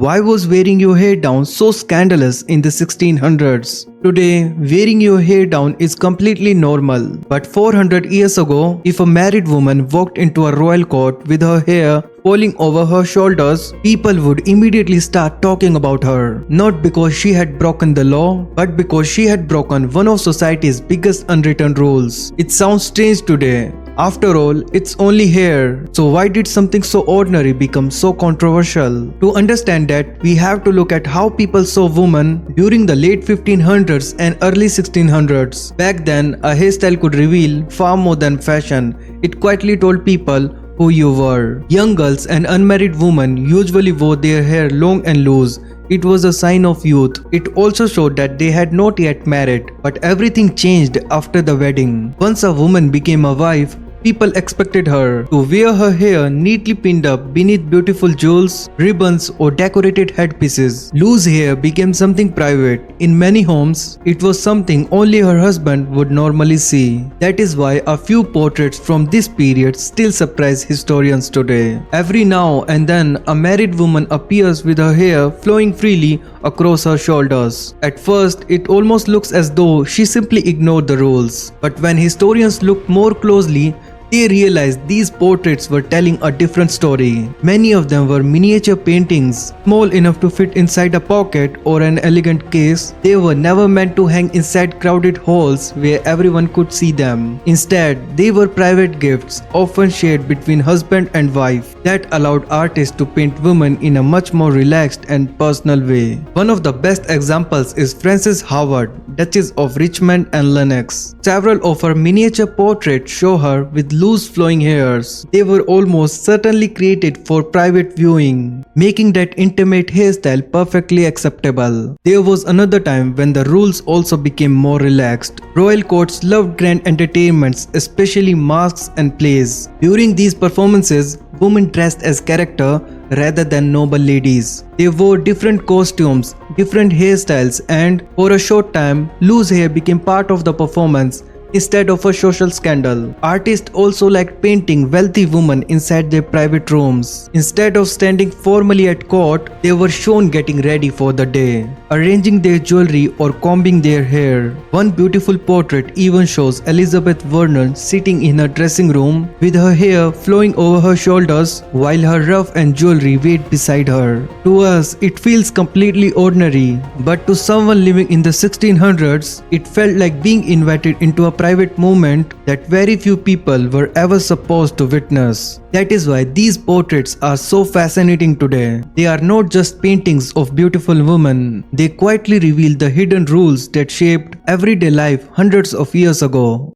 Why was wearing your hair down so scandalous in the 1600s? Today, wearing your hair down is completely normal. But 400 years ago, if a married woman walked into a royal court with her hair falling over her shoulders, people would immediately start talking about her. Not because she had broken the law, but because she had broken one of society's biggest unwritten rules. It sounds strange today. After all, it's only hair. So why did something so ordinary become so controversial? To understand that, we have to look at how people saw women during the late 1500s and early 1600s. Back then, a hairstyle could reveal far more than fashion. It quietly told people who you were. Young girls and unmarried women usually wore their hair long and loose. It was a sign of youth. It also showed that they had not yet married. But everything changed after the wedding. Once a woman became a wife, people expected her to wear her hair neatly pinned up beneath beautiful jewels, ribbons, or decorated headpieces. Loose hair became something private. In many homes, it was something only her husband would normally see. That is why a few portraits from this period still surprise historians today. Every now and then, a married woman appears with her hair flowing freely across her shoulders. At first, it almost looks as though she simply ignored the rules. But when historians looked more closely, they realized these portraits were telling a different story. Many of them were miniature paintings, small enough to fit inside a pocket or an elegant case. They were never meant to hang inside crowded halls where everyone could see them. Instead, they were private gifts, often shared between husband and wife, that allowed artists to paint women in a much more relaxed and personal way. One of the best examples is Frances Howard, Duchess of Richmond and Lennox. Several of her miniature portraits show her with loose flowing hairs. They were almost certainly created for private viewing, making that intimate hairstyle perfectly acceptable. There was another time when the rules also became more relaxed. Royal courts loved grand entertainments, especially masks and plays. During these performances, women dressed as character rather than noble ladies. They wore different costumes, different hairstyles, and for a short time, loose hair became part of the performance instead of a social scandal. Artists also liked painting wealthy women inside their private rooms. Instead of standing formally at court, they were shown getting ready for the day, arranging their jewelry or combing their hair. One beautiful portrait even shows Elizabeth Vernon sitting in her dressing room with her hair flowing over her shoulders while her ruff and jewelry weighed beside her. To us, it feels completely ordinary, but to someone living in the 1600s, it felt like being invited into a private moment that very few people were ever supposed to witness. That is why these portraits are so fascinating today. They are not just paintings of beautiful women. They quietly reveal the hidden rules that shaped everyday life hundreds of years ago.